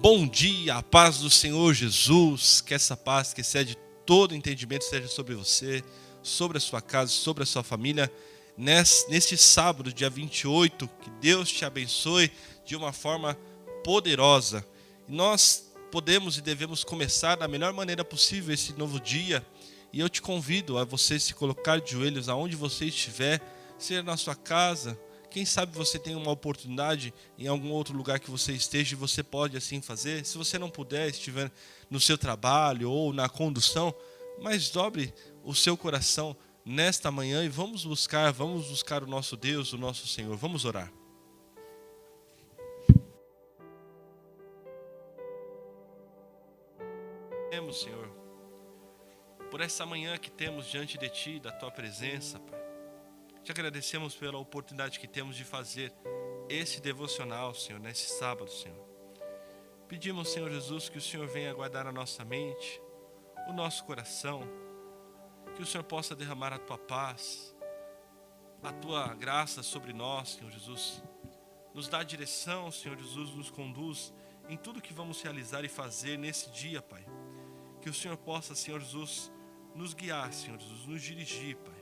Bom dia, a paz do Senhor Jesus, que essa paz que excede todo entendimento seja sobre você, sobre a sua casa, sobre a sua família, neste sábado, dia 28, que Deus te abençoe de uma forma poderosa. E nós podemos e devemos começar da melhor maneira possível esse novo dia, e eu te convido a você se colocar de joelhos aonde você estiver, seja na sua casa. Quem sabe você tem uma oportunidade em algum outro lugar que você esteja e você pode assim fazer. Se você não puder, estiver no seu trabalho ou na condução, mas dobre o seu coração nesta manhã e vamos buscar o nosso Deus, o nosso Senhor. Vamos orar. Senhor, por essa manhã que temos diante de Ti, da Tua presença, Pai. Te agradecemos pela oportunidade que temos de fazer esse devocional, Senhor, nesse sábado, Senhor. Pedimos, Senhor Jesus, que o Senhor venha guardar a nossa mente, o nosso coração, que o Senhor possa derramar a Tua paz, a Tua graça sobre nós, Senhor Jesus. Nos dá direção, Senhor Jesus, nos conduz em tudo que vamos realizar e fazer nesse dia, Pai. Que o Senhor possa, Senhor Jesus, nos guiar, Senhor Jesus, nos dirigir, Pai.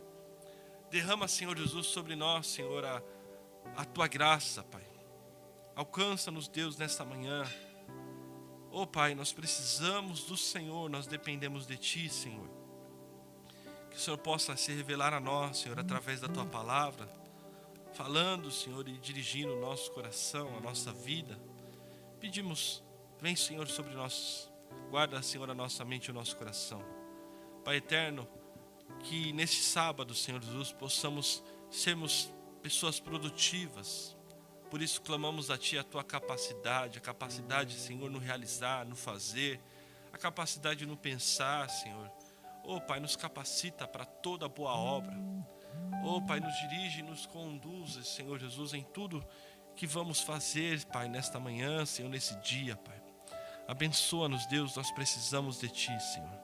Derrama, Senhor Jesus, sobre nós, Senhor, a Tua graça, Pai. Alcança-nos, Deus, nesta manhã. Oh, Pai, nós precisamos do Senhor, nós dependemos de Ti, Senhor. Que o Senhor possa se revelar a nós, Senhor, através da Tua palavra, falando, Senhor, e dirigindo o nosso coração, a nossa vida. Pedimos, vem, Senhor, sobre nós. Guarda, Senhor, a nossa mente e o nosso coração. Pai eterno, que neste sábado, Senhor Jesus, possamos sermos pessoas produtivas. Por isso clamamos a Ti a Tua capacidade, a capacidade, Senhor, no realizar, no fazer, a capacidade no pensar, Senhor. Oh, Pai, nos capacita para toda boa obra. Oh, Pai, nos dirige e nos conduz, Senhor Jesus, em tudo que vamos fazer, Pai, nesta manhã, Senhor, nesse dia, Pai. Abençoa-nos, Deus, nós precisamos de Ti, Senhor.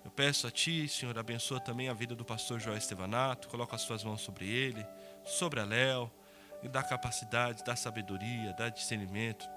Eu peço a Ti, Senhor, abençoa também a vida do pastor Joel Estevanato, coloca as Tuas mãos sobre ele, sobre a Léo, e dá capacidade, dá sabedoria, dá discernimento,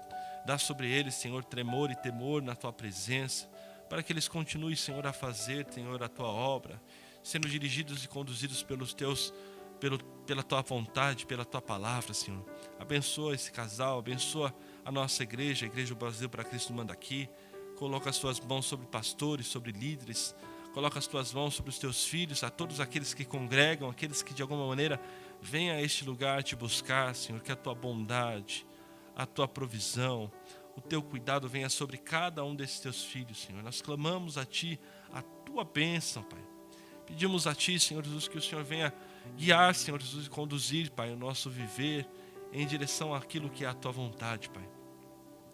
dá sobre eles, Senhor, tremor e temor na Tua presença, para que eles continuem, Senhor, a fazer, Senhor, a Tua obra, sendo dirigidos e conduzidos pela Tua vontade, pela Tua palavra, Senhor. Abençoa esse casal, abençoa a nossa igreja, a Igreja do Brasil para Cristo manda aqui. Coloca as Tuas mãos sobre pastores, sobre líderes. Coloca as Tuas mãos sobre os Teus filhos, a todos aqueles que congregam, aqueles que de alguma maneira vêm a este lugar te buscar, Senhor. Que a Tua bondade, a Tua provisão, o Teu cuidado venha sobre cada um desses Teus filhos, Senhor. Nós clamamos a Ti, a Tua bênção, Pai. Pedimos a Ti, Senhor Jesus, que o Senhor venha guiar, Senhor Jesus, e conduzir, Pai, o nosso viver em direção àquilo que é a Tua vontade, Pai.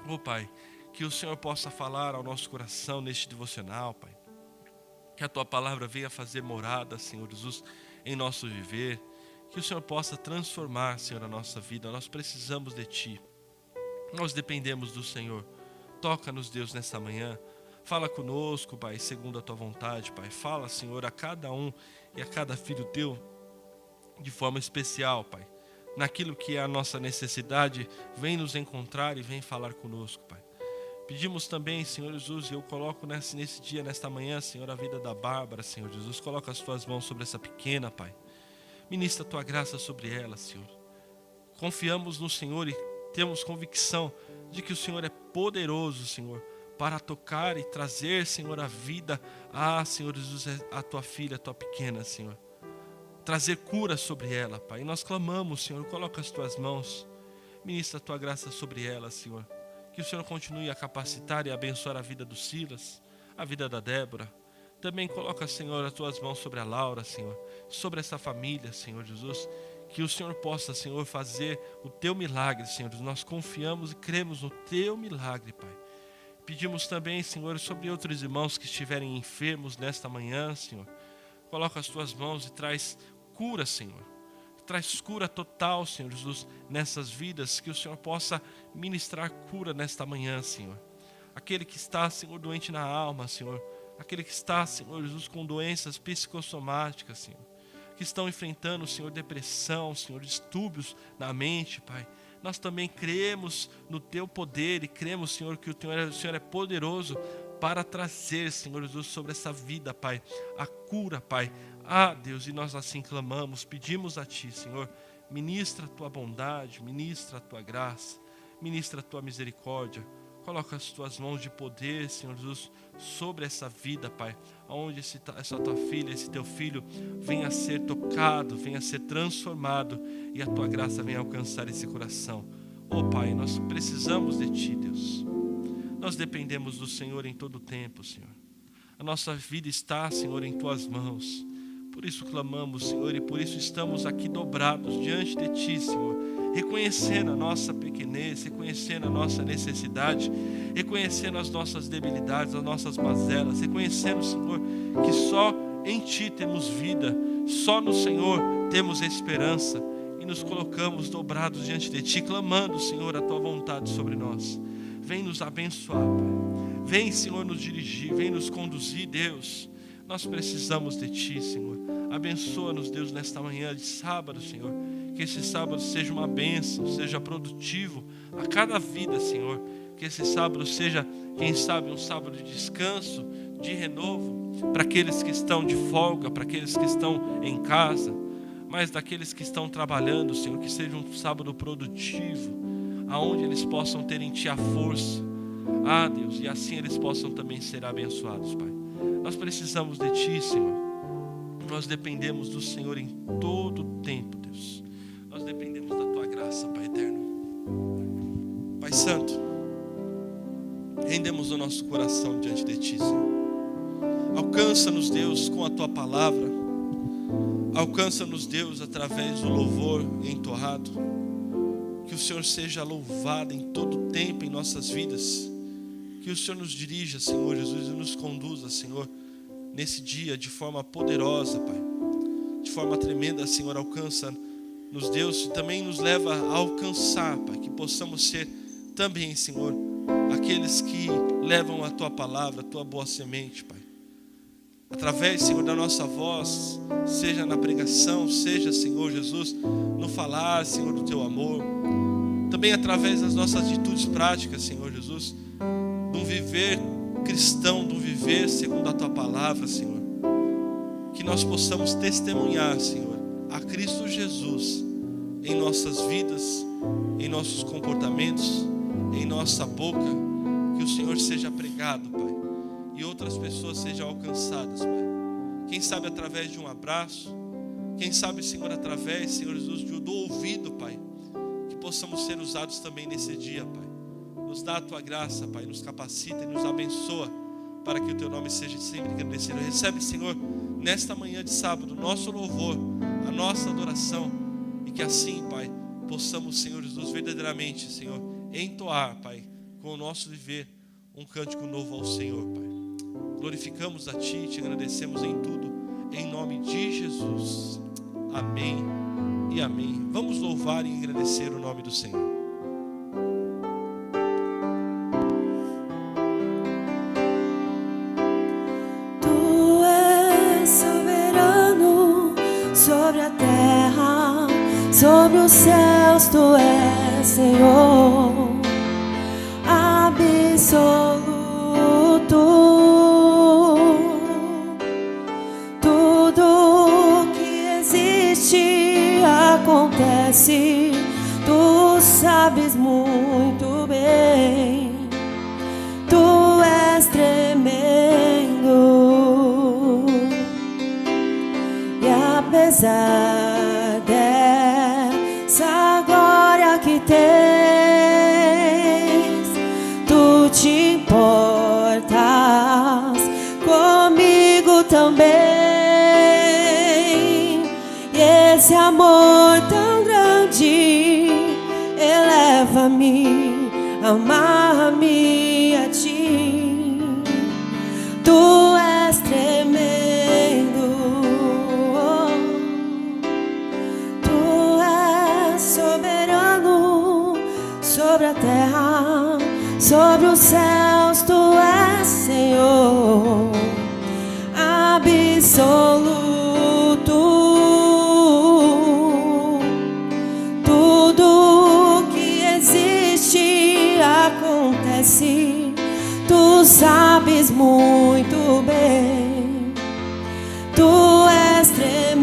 Oh, Pai, que o Senhor possa falar ao nosso coração neste devocional, Pai. Que a Tua palavra venha fazer morada, Senhor Jesus, em nosso viver. Que o Senhor possa transformar, Senhor, a nossa vida. Nós precisamos de Ti. Nós dependemos do Senhor. Toca-nos, Deus, nesta manhã. Fala conosco, Pai, segundo a Tua vontade, Pai. Fala, Senhor, a cada um e a cada filho Teu de forma especial, Pai. Naquilo que é a nossa necessidade, vem nos encontrar e vem falar conosco, Pai. Pedimos também, Senhor Jesus, e eu coloco nesse dia, nesta manhã, Senhor, a vida da Bárbara, Senhor Jesus. Coloca as Tuas mãos sobre essa pequena, Pai. Ministra a Tua graça sobre ela, Senhor. Confiamos no Senhor e temos convicção de que o Senhor é poderoso, Senhor, para tocar e trazer, Senhor, a vida, Senhor Jesus, a Tua filha, a Tua pequena, Senhor. Trazer cura sobre ela, Pai. E nós clamamos, Senhor, coloca as Tuas mãos. Ministra a Tua graça sobre ela, Senhor. Que o Senhor continue a capacitar e abençoar a vida do Silas, a vida da Débora. Também coloca, Senhor, as Tuas mãos sobre a Laura, Senhor, sobre essa família, Senhor Jesus. Que o Senhor possa, Senhor, fazer o Teu milagre, Senhor. Nós confiamos e cremos no Teu milagre, Pai. Pedimos também, Senhor, sobre outros irmãos que estiverem enfermos nesta manhã, Senhor. Coloca as Tuas mãos e traz cura, Senhor. Traz cura total, Senhor Jesus, nessas vidas, que o Senhor possa ministrar cura nesta manhã, Senhor. Aquele que está, Senhor, doente na alma, Senhor. Aquele que está, Senhor Jesus, com doenças psicossomáticas, Senhor. Que estão enfrentando, Senhor, depressão, Senhor, distúrbios na mente, Pai. nós também cremos no Teu poder e cremos, Senhor, que o Senhor é poderoso para trazer, Senhor Jesus, sobre essa vida, Pai, a cura, Pai. Deus, e nós assim clamamos, pedimos a Ti, Senhor, ministra a Tua bondade, ministra a Tua graça, ministra a Tua misericórdia. Coloca as Tuas mãos de poder, Senhor Jesus, sobre essa vida, Pai, onde essa Tua filha, esse Teu filho venha a ser tocado, venha a ser transformado e a Tua graça venha alcançar esse coração. Pai, nós precisamos de Ti, Deus. Nós dependemos do Senhor em todo o tempo, Senhor. A nossa vida está, Senhor, em Tuas mãos. Por isso clamamos, Senhor, e por isso estamos aqui dobrados diante de Ti, Senhor, reconhecendo a nossa pequenez, reconhecendo a nossa necessidade, reconhecendo as nossas debilidades, as nossas mazelas, reconhecendo, Senhor, que só em Ti temos vida, só no Senhor temos esperança, e nos colocamos dobrados diante de Ti, clamando, Senhor, a Tua vontade sobre nós. Vem nos abençoar, Pai. Vem, Senhor, nos dirigir, vem nos conduzir, Deus. Nós precisamos de Ti, Senhor. Abençoa-nos, Deus, nesta manhã de sábado, Senhor. Que esse sábado seja uma bênção, seja produtivo a cada vida, Senhor. Que esse sábado seja, quem sabe, um sábado de descanso, de renovo, para aqueles que estão de folga, para aqueles que estão em casa, mas daqueles que estão trabalhando, Senhor, que seja um sábado produtivo, aonde eles possam ter em Ti a força. Deus, e assim eles possam também ser abençoados, Pai. Nós precisamos de Ti, Senhor. Nós dependemos do Senhor em todo o tempo, Deus. Nós dependemos da Tua graça, Pai eterno. Pai Santo, rendemos o nosso coração diante de Ti, Senhor. Alcança-nos, Deus, com a Tua palavra. Alcança-nos, Deus, através do louvor entoado. Que o Senhor seja louvado em todo o tempo em nossas vidas. Que o Senhor nos dirija, Senhor Jesus, e nos conduza, Senhor, nesse dia de forma poderosa, Pai. De forma tremenda, Senhor, alcança-nos, Deus, e também nos leva a alcançar, Pai, que possamos ser também, Senhor, aqueles que levam a Tua palavra, a Tua boa semente, Pai. Através, Senhor, da nossa voz, seja na pregação, seja, Senhor Jesus, no falar, Senhor, do Teu amor. Também através das nossas atitudes práticas, Senhor Jesus, de um viver cristão, de um viver segundo a Tua palavra, Senhor. Que nós possamos testemunhar, Senhor, a Cristo Jesus em nossas vidas, em nossos comportamentos, em nossa boca. Que o Senhor seja pregado, Pai, e outras pessoas sejam alcançadas, Pai. Quem sabe através de um abraço, quem sabe, Senhor, através, Senhor Jesus, do ouvido, Pai. Que possamos ser usados também nesse dia, Pai. Nos dá a Tua graça, Pai, nos capacita e nos abençoa, para que o Teu nome seja sempre engrandecido. Recebe, Senhor, nesta manhã de sábado, nosso louvor, a nossa adoração, e que assim, Pai, possamos, Senhor Jesus, verdadeiramente, Senhor, entoar, Pai, com o nosso viver, um cântico novo ao Senhor, Pai. Glorificamos a Ti, Te agradecemos em tudo, em nome de Jesus. Amém e amém. Vamos louvar e agradecer o nome do Senhor. Tu és soberano sobre a terra, sobre os céus. Tu és Senhor absoluto. Acontece, Tu sabes muito bem, Tu és tremendo, e apesar dessa glória que tens, Tu te importas comigo também. Esse amor tão grande eleva-me, amarra-me a Ti. Tu és tremendo, Tu és soberano sobre a terra, sobre os céus. Tu és Senhor absoluto. Tudo que muito bem. Tu és tremendo.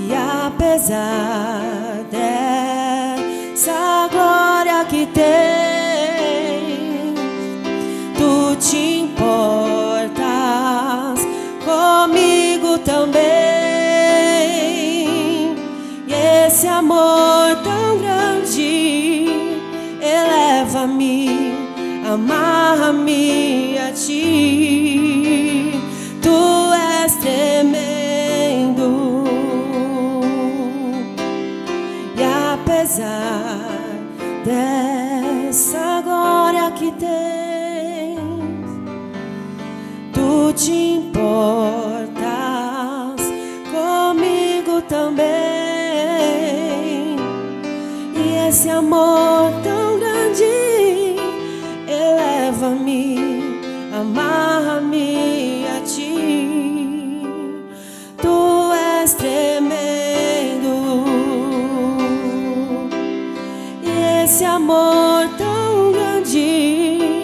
E apesar dessa glória que tem, tu te importas comigo também. E esse amor tão grande eleva-me, amarra-me a ti. Tu és tremendo. E apesar dessa glória que tens, tu te importas comigo também. E esse amor tão grande eleva-me, amarra-me a ti. Tu és tremendo. E esse amor tão grande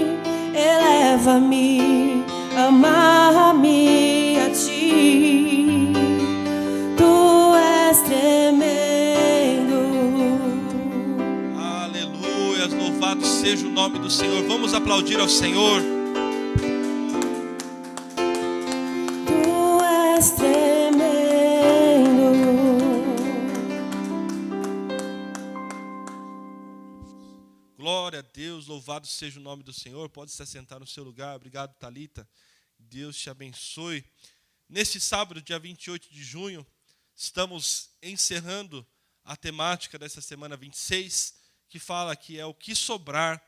eleva-me, amarra-me a ti. Tu és tremendo. Aleluia, louvado seja o nome do Senhor. Vamos aplaudir ao Senhor. Tu és tremendo. Glória a Deus, louvado seja o nome do Senhor. Pode se assentar no seu lugar. Obrigado, Thalita. Deus te abençoe. Neste sábado, dia 28 de junho, estamos encerrando a temática dessa semana 26, que fala que é o que sobrar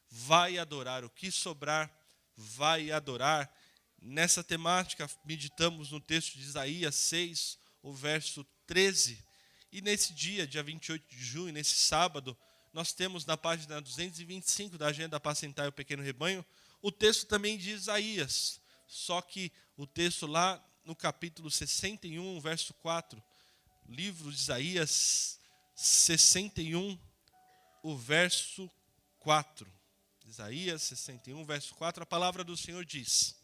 vai adorar. O que sobrar vai adorar. Nessa temática, meditamos no texto de Isaías 6, o verso 13. E nesse dia 28 de junho, nesse sábado, nós temos na página 225 da Agenda Apacentar o Pequeno Rebanho, o texto também de Isaías. Só que o texto lá no capítulo 61, verso 4, livro de Isaías 61, o verso 4. Isaías 61, verso 4, a palavra do Senhor diz: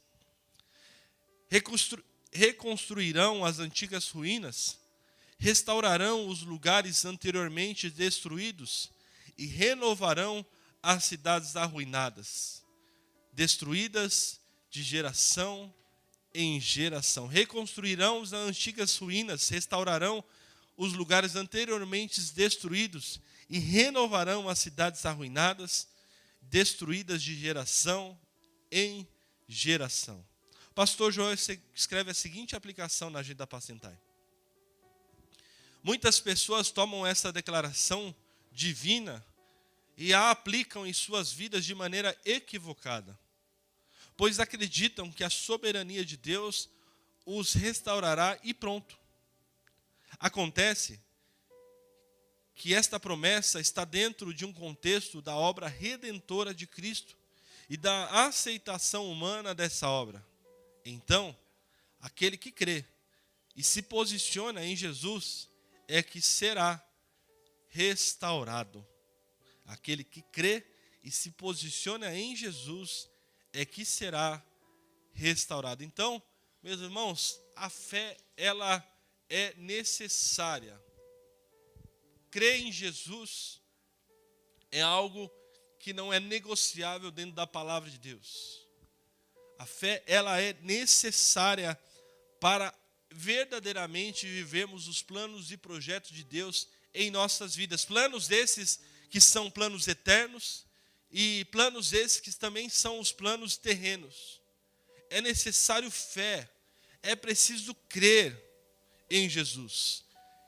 reconstruirão as antigas ruínas, restaurarão os lugares anteriormente destruídos e renovarão as cidades arruinadas, destruídas de geração em geração. Reconstruirão as antigas ruínas, restaurarão os lugares anteriormente destruídos e renovarão as cidades arruinadas, destruídas de geração em geração. O pastor Joel escreve a seguinte aplicação na Agenda Apacentar. Muitas pessoas tomam essa declaração divina e a aplicam em suas vidas de maneira equivocada, pois acreditam que a soberania de Deus os restaurará e pronto. Acontece que esta promessa está dentro de um contexto da obra redentora de Cristo e da aceitação humana dessa obra. Então, aquele que crê e se posiciona em Jesus é que será restaurado. Aquele que crê e se posiciona em Jesus é que será restaurado. Então, meus irmãos, a fé, ela é necessária. Crer em Jesus é algo que não é negociável dentro da palavra de Deus. A fé, ela é necessária para verdadeiramente vivermos os planos e projetos de Deus em nossas vidas. Planos esses que são planos eternos e planos esses que também são os planos terrenos. É necessário fé, é preciso crer em Jesus.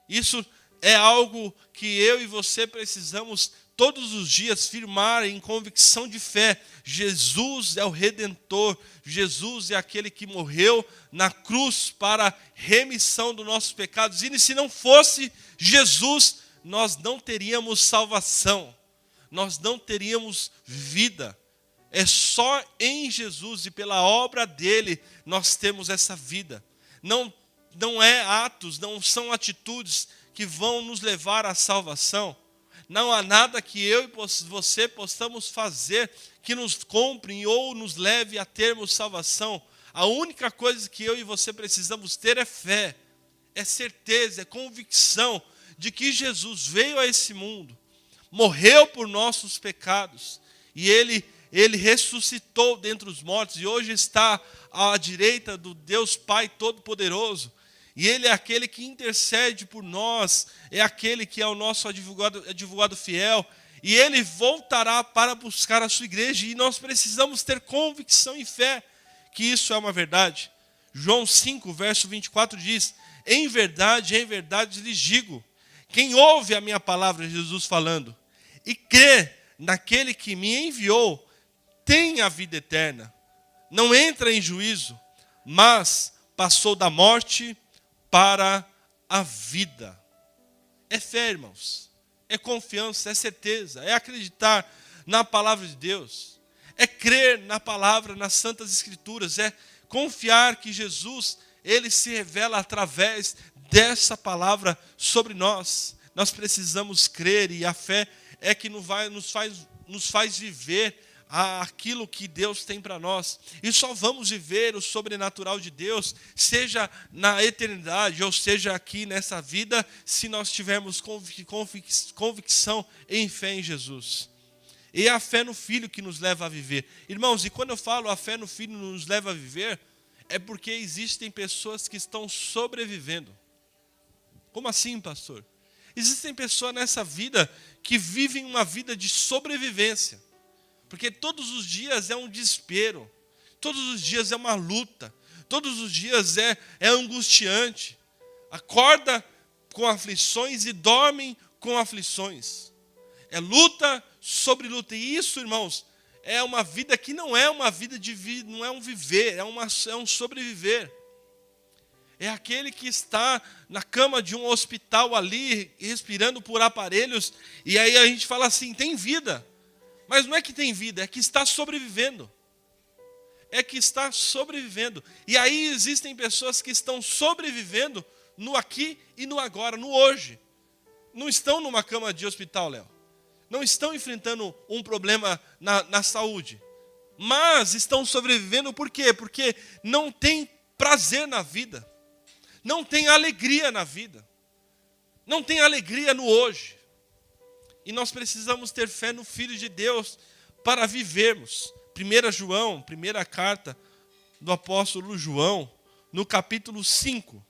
Isso é algo que eu e você precisamos todos os dias firmar em convicção de fé. Jesus é o Redentor, Jesus é aquele que morreu na cruz para remissão dos nossos pecados. E se não fosse Jesus, nós não teríamos salvação, nós não teríamos vida. É só em Jesus e pela obra dele nós temos essa vida. Não é atos, não são atitudes que vão nos levar à salvação. Não há nada que eu e você possamos fazer que nos compre ou nos leve a termos salvação. A única coisa que eu e você precisamos ter é fé, é certeza, é convicção de que Jesus veio a esse mundo, morreu por nossos pecados e Ele ressuscitou dentre os mortos e hoje está à direita do Deus Pai Todo-Poderoso. E Ele é aquele que intercede por nós, é aquele que é o nosso advogado fiel. E Ele voltará para buscar a sua igreja. E nós precisamos ter convicção e fé que isso é uma verdade. João 5, verso 24 diz: em verdade lhes digo, quem ouve a minha palavra, Jesus falando, e crê naquele que me enviou, tem a vida eterna. Não entra em juízo, mas passou da morte para a vida. É fé, irmãos. É confiança, é certeza, é acreditar na palavra de Deus. É crer na palavra, nas santas escrituras, é confiar que Jesus, Ele se revela através dessa palavra sobre nós. Nós precisamos crer e a fé é que nos faz viver aquilo que Deus tem para nós. E só vamos viver o sobrenatural de Deus, seja na eternidade, ou seja aqui nessa vida, se nós tivermos convicção em fé em Jesus. E é a fé no Filho que nos leva a viver. Irmãos, e quando eu falo a fé no Filho nos leva a viver, é porque existem pessoas que estão sobrevivendo. Como assim, pastor? Existem pessoas nessa vida que vivem uma vida de sobrevivência. Porque todos os dias é um desespero, todos os dias é uma luta, todos os dias é angustiante. Acorda com aflições e dorme com aflições. É luta sobre luta. E isso, irmãos, é uma vida que não é uma vida de vida, não é um viver, é um sobreviver. É aquele que está na cama de um hospital ali, respirando por aparelhos, e aí a gente fala assim, tem vida. Mas não é que tem vida, é que está sobrevivendo. É que está sobrevivendo. E aí existem pessoas que estão sobrevivendo no aqui e no agora, no hoje. Não estão numa cama de hospital, Léo. Não estão enfrentando um problema na saúde. Mas estão sobrevivendo por quê? Porque não tem prazer na vida. Não tem alegria na vida. Não tem alegria no hoje. E nós precisamos ter fé no Filho de Deus para vivermos. 1 João, primeira carta do apóstolo João, no capítulo 5.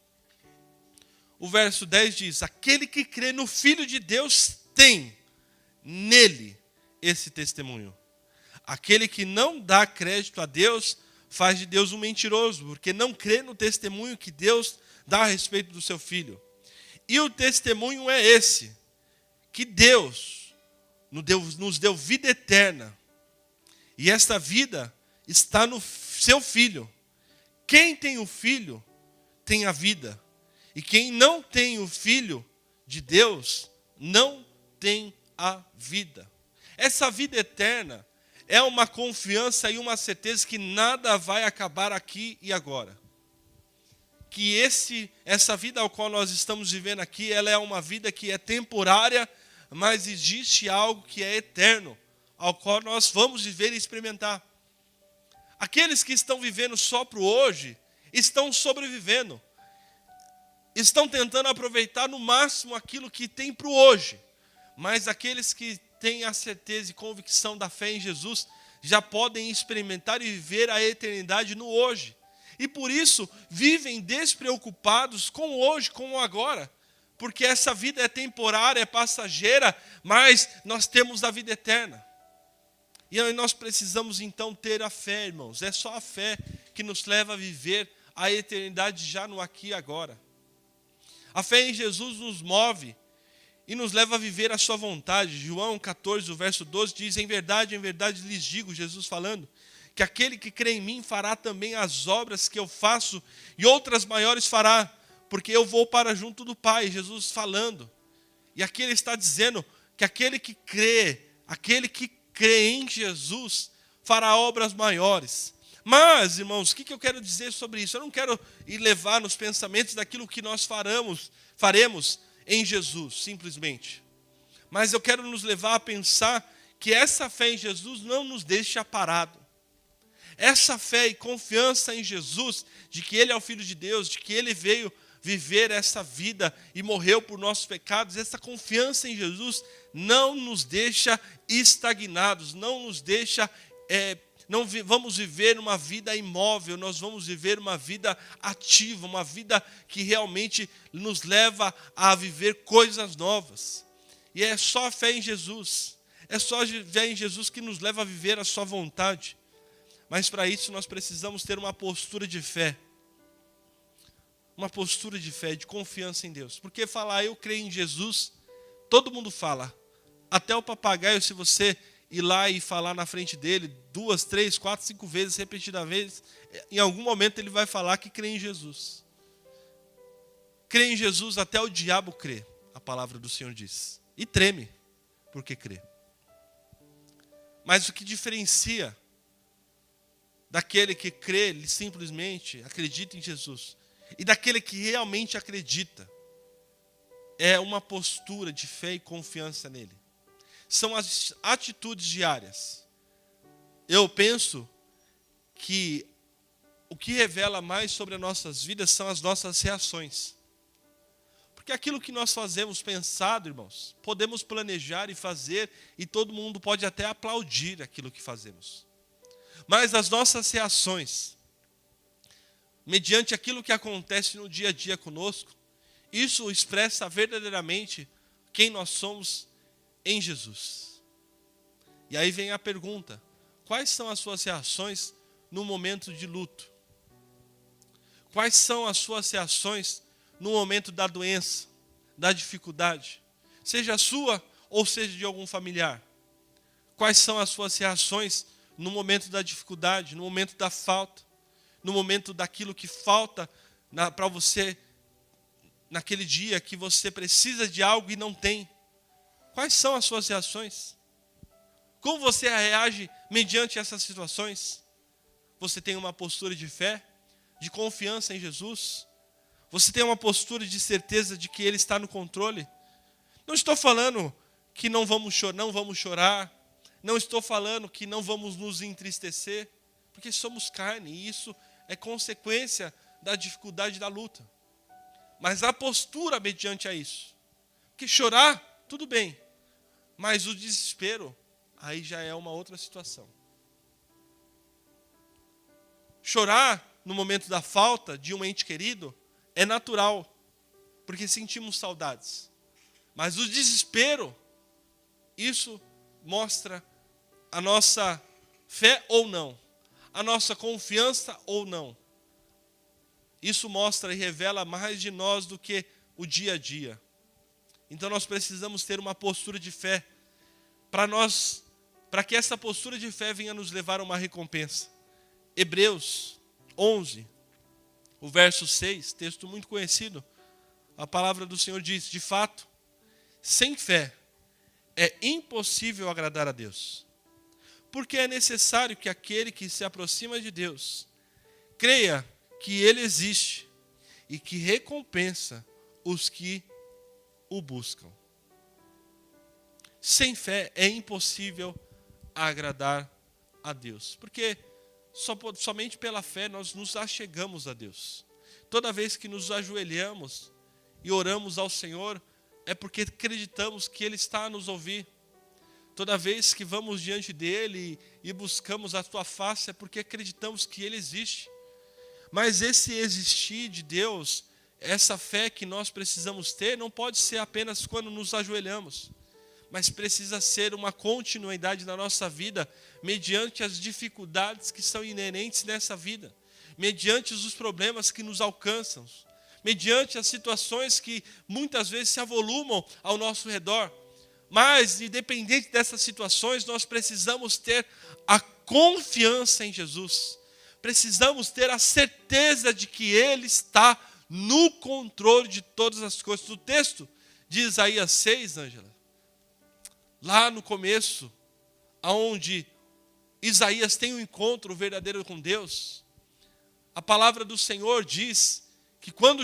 O verso 10 diz: aquele que crê no Filho de Deus tem nele esse testemunho. Aquele que não dá crédito a Deus faz de Deus um mentiroso, porque não crê no testemunho que Deus dá a respeito do seu Filho. E o testemunho é esse, que Deus nos deu vida eterna. E esta vida está no seu Filho. Quem tem o Filho tem a vida. E quem não tem o Filho de Deus não tem a vida. Essa vida eterna é uma confiança e uma certeza que nada vai acabar aqui e agora. Que essa vida ao qual nós estamos vivendo aqui, ela é uma vida que é temporária, mas existe algo que é eterno, ao qual nós vamos viver e experimentar. Aqueles que estão vivendo só para o hoje, estão sobrevivendo. Estão tentando aproveitar no máximo aquilo que tem para o hoje. Mas aqueles que têm a certeza e convicção da fé em Jesus, já podem experimentar e viver a eternidade no hoje. E por isso, vivem despreocupados com o hoje, com o agora. Porque essa vida é temporária, é passageira, mas nós temos a vida eterna. E aí nós precisamos então ter a fé, irmãos. É só a fé que nos leva a viver a eternidade já no aqui e agora. A fé em Jesus nos move e nos leva a viver a sua vontade. João 14, o verso 12 diz: em verdade lhes digo, Jesus falando, que aquele que crê em mim fará também as obras que eu faço e outras maiores fará, porque eu vou para junto do Pai. Jesus falando. E aqui ele está dizendo que aquele que crê em Jesus fará obras maiores. Mas, irmãos, o que eu quero dizer sobre isso? Eu não quero ir levar nos pensamentos daquilo que nós faremos em Jesus, simplesmente. Mas eu quero nos levar a pensar que essa fé em Jesus não nos deixa parado. Essa fé e confiança em Jesus, de que Ele é o Filho de Deus, de que Ele veio viver essa vida e morreu por nossos pecados, essa confiança em Jesus não nos deixa estagnados, não nos deixa, não vamos viver uma vida imóvel, nós vamos viver uma vida ativa, uma vida que realmente nos leva a viver coisas novas. E é só a fé em Jesus, é só a fé em Jesus que nos leva a viver a sua vontade. Mas para isso nós precisamos ter uma postura de fé. Uma postura de fé, de confiança em Deus. Porque falar eu creio em Jesus, todo mundo fala. Até o papagaio, se você ir lá e falar na frente dele 2, 3, 4, 5 vezes, repetidas vezes, em algum momento ele vai falar que crê em Jesus. Crê em Jesus, até o diabo crê, a palavra do Senhor diz. E treme, porque crê. Mas o que diferencia daquele que crê, ele simplesmente acredita em Jesus, e daquele que realmente acredita, é uma postura de fé e confiança nele. São as atitudes diárias. Eu penso que o que revela mais sobre as nossas vidas são as nossas reações. Porque aquilo que nós fazemos pensado, irmãos, podemos planejar e fazer, e todo mundo pode até aplaudir aquilo que fazemos. Mas as nossas reações, mediante aquilo que acontece no dia a dia conosco, isso expressa verdadeiramente quem nós somos em Jesus. E aí vem a pergunta: quais são as suas reações no momento de luto? Quais são as suas reações no momento da doença, da dificuldade? Seja sua ou seja de algum familiar. Quais são as suas reações no momento da dificuldade, no momento da falta, no momento daquilo que falta para você, naquele dia que você precisa de algo e não tem? Quais são as suas reações? Como você reage mediante essas situações? Você tem uma postura de fé, de confiança em Jesus? Você tem uma postura de certeza de que Ele está no controle? Não estou falando que não vamos chorar, não estou falando que não vamos nos entristecer, porque somos carne e isso é consequência da dificuldade da luta. Mas a postura mediante a isso. Porque chorar, tudo bem, mas o desespero, aí já é uma outra situação. Chorar no momento da falta de um ente querido é natural, porque sentimos saudades. Mas o desespero, isso mostra a nossa fé ou não, a nossa confiança ou não. Isso mostra e revela mais de nós do que o dia a dia. Então nós precisamos ter uma postura de fé para que essa postura de fé venha nos levar a uma recompensa. Hebreus 11, o verso 6, texto muito conhecido, a palavra do Senhor diz: de fato, sem fé é impossível agradar a Deus, porque é necessário que aquele que se aproxima de Deus creia que Ele existe e que recompensa os que o buscam. Sem fé é impossível agradar a Deus, porque somente pela fé nós nos achegamos a Deus. Toda vez que nos ajoelhamos e oramos ao Senhor, é porque acreditamos que Ele está a nos ouvir. Toda vez que vamos diante dEle e buscamos a tua face, é porque acreditamos que Ele existe. Mas esse existir de Deus, essa fé que nós precisamos ter, não pode ser apenas quando nos ajoelhamos, mas precisa ser uma continuidade na nossa vida, mediante as dificuldades que são inerentes nessa vida, mediante os problemas que nos alcançam, mediante as situações que muitas vezes se avolumam ao nosso redor. Mas, independente dessas situações, nós precisamos ter a confiança em Jesus. Precisamos ter a certeza de que Ele está no controle de todas as coisas. O texto de Isaías 6, Ângela, lá no começo, onde Isaías tem um encontro verdadeiro com Deus, a palavra do Senhor diz que quando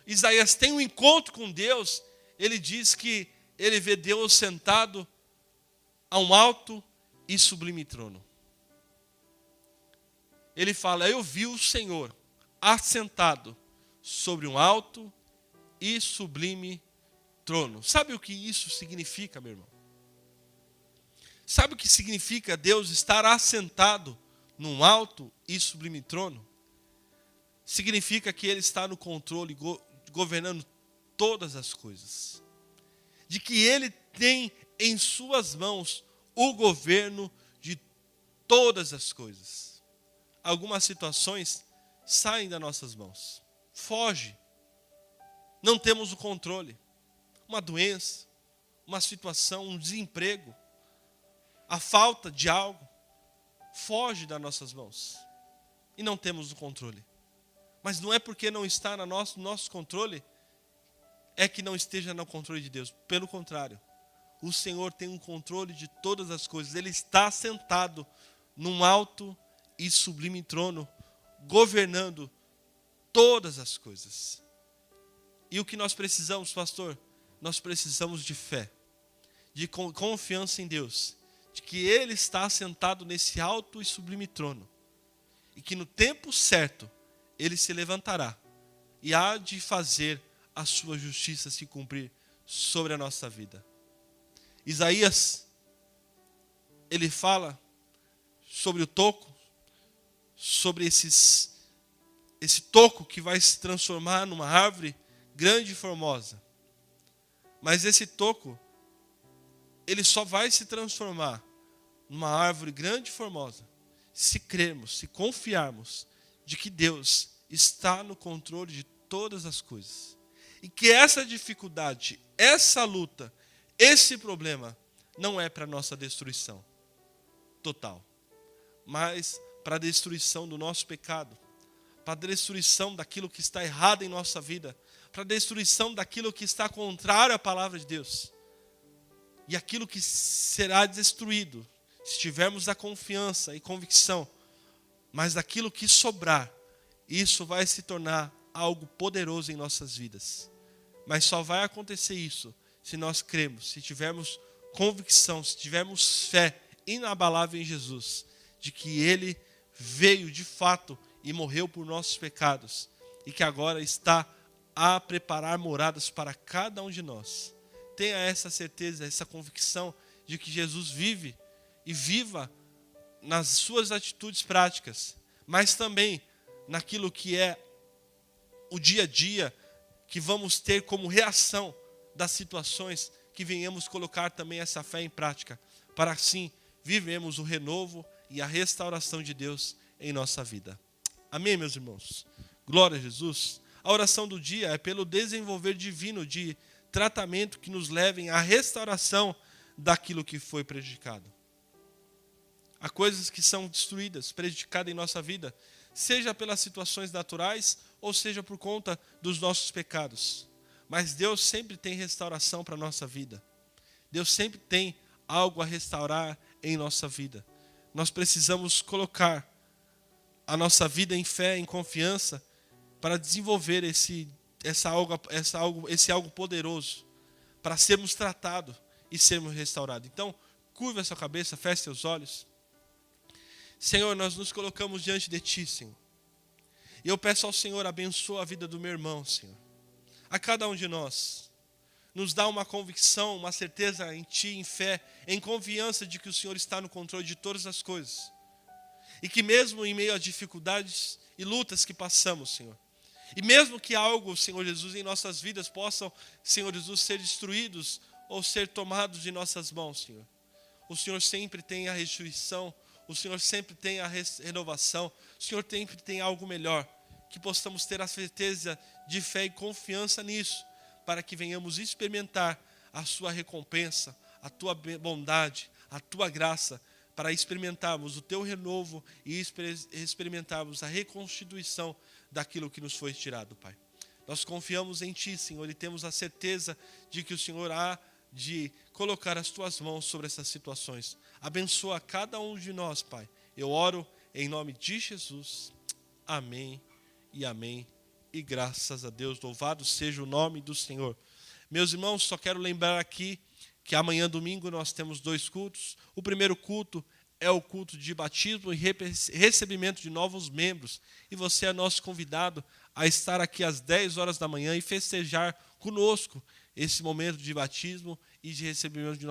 Isaías tem um encontro com Deus, ele diz que ele vê Deus sentado a um alto e sublime trono. Ele fala: eu vi o Senhor assentado sobre um alto e sublime trono. Sabe o que isso significa, meu irmão? Sabe o que significa Deus estar assentado num alto e sublime trono? Significa que Ele está no controle, governando todas as coisas. De que Ele tem em suas mãos o governo de todas as coisas. Algumas situações saem das nossas mãos. Foge. Não temos o controle. Uma doença, uma situação, um desemprego, a falta de algo, foge das nossas mãos. E não temos o controle. Mas não é porque não está no nosso controle, é que não esteja no controle de Deus. Pelo contrário, o Senhor tem um controle de todas as coisas. Ele está sentado num alto e sublime trono, governando todas as coisas. E o que nós precisamos, pastor? Nós precisamos de fé, de confiança em Deus, de que Ele está sentado nesse alto e sublime trono, e que no tempo certo Ele se levantará e há de fazer a sua justiça se cumprir sobre a nossa vida. Isaías, ele fala sobre o toco, sobre esse toco que vai se transformar numa árvore grande e formosa. Mas esse toco, ele só vai se transformar numa árvore grande e formosa se crermos, se confiarmos de que Deus está no controle de todas as coisas. E que essa dificuldade, essa luta, esse problema não é para nossa destruição total, mas para a destruição do nosso pecado, para a destruição daquilo que está errado em nossa vida, para a destruição daquilo que está contrário à palavra de Deus. E aquilo que será destruído, se tivermos a confiança e convicção, mas daquilo que sobrar, isso vai se tornar algo poderoso em nossas vidas. Mas só vai acontecer isso se nós cremos, se tivermos convicção, se tivermos fé inabalável em Jesus, de que Ele veio de fato e morreu por nossos pecados, e que agora está a preparar moradas para cada um de nós. Tenha essa certeza, essa convicção de que Jesus vive e viva nas suas atitudes práticas, mas também naquilo que é o dia a dia que vamos ter como reação das situações, que venhamos colocar também essa fé em prática, para assim vivemos o renovo e a restauração de Deus em nossa vida. Amém, meus irmãos? Glória a Jesus. A oração do dia é pelo desenvolver divino de tratamento que nos levem à restauração daquilo que foi prejudicado. Há coisas que são destruídas, prejudicadas em nossa vida, seja pelas situações naturais ou seja por conta dos nossos pecados. Mas Deus sempre tem restauração para a nossa vida. Deus sempre tem algo a restaurar em nossa vida. Nós precisamos colocar a nossa vida em fé, em confiança, para desenvolver esse algo poderoso, para sermos tratados e sermos restaurados. Então, curva a sua cabeça, feche seus olhos. Senhor, nós nos colocamos diante de Ti, Senhor. E eu peço ao Senhor, abençoa a vida do meu irmão, Senhor. A cada um de nós. Nos dá uma convicção, uma certeza em Ti, em fé, em confiança de que o Senhor está no controle de todas as coisas. E que mesmo em meio a dificuldades e lutas que passamos, Senhor, e mesmo que algo, Senhor Jesus, em nossas vidas possam, Senhor Jesus, ser destruídos ou ser tomados de nossas mãos, Senhor, o Senhor sempre tem a restituição, o Senhor sempre tem a renovação, o Senhor sempre tem algo melhor, que possamos ter a certeza de fé e confiança nisso, para que venhamos experimentar a Sua recompensa, a Tua bondade, a Tua graça, para experimentarmos o Teu renovo e experimentarmos a reconstituição daquilo que nos foi tirado, Pai. Nós confiamos em Ti, Senhor, e temos a certeza de que o Senhor há de colocar as Tuas mãos sobre essas situações. Abençoa cada um de nós, Pai. Eu oro em nome de Jesus. Amém e amém. E graças a Deus, louvado seja o nome do Senhor. Meus irmãos, só quero lembrar aqui que amanhã, domingo, nós temos 2 cultos. O primeiro culto é o culto de batismo e recebimento de novos membros. E você é nosso convidado a estar aqui às 10 horas da manhã e festejar conosco esse momento de batismo e de recebimento de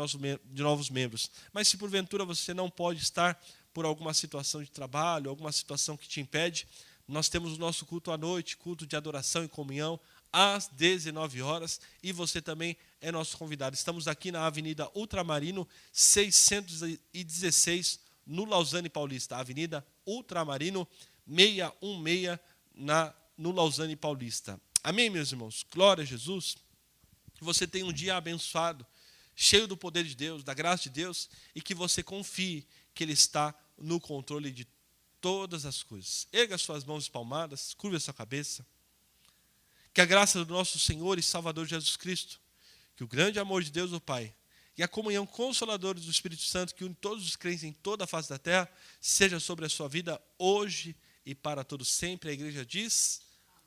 novos membros. Mas se porventura você não pode estar por alguma situação de trabalho, alguma situação que te impede, nós temos o nosso culto à noite, culto de adoração e comunhão, às 19 horas, e você também é nosso convidado. Estamos aqui na Avenida Ultramarino 616, no Lausanne Paulista. Avenida Ultramarino 616, no Lausanne Paulista. Amém, meus irmãos? Glória a Jesus. Que você tenha um dia abençoado, cheio do poder de Deus, da graça de Deus, e que você confie que Ele está no controle de todas as coisas. Erga suas mãos espalmadas, curva a sua cabeça. Que a graça do nosso Senhor e Salvador Jesus Cristo, que o grande amor de Deus o Pai e a comunhão consoladora do Espírito Santo, que une todos os crentes em toda a face da terra, seja sobre a sua vida hoje e para todos sempre. A igreja diz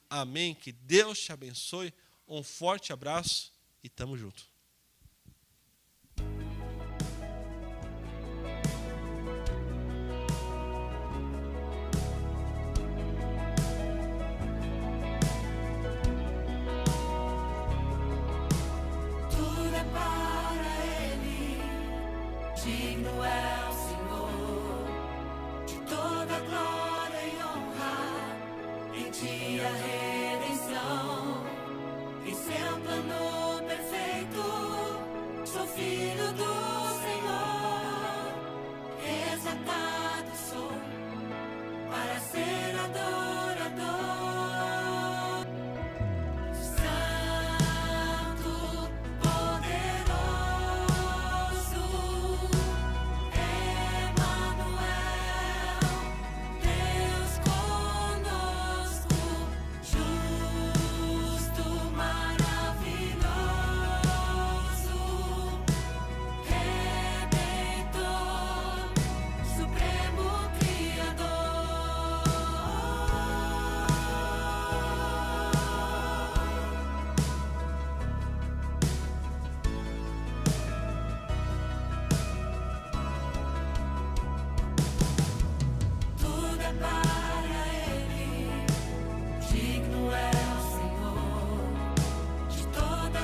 amém. Que Deus te abençoe. Um forte abraço e tamo junto.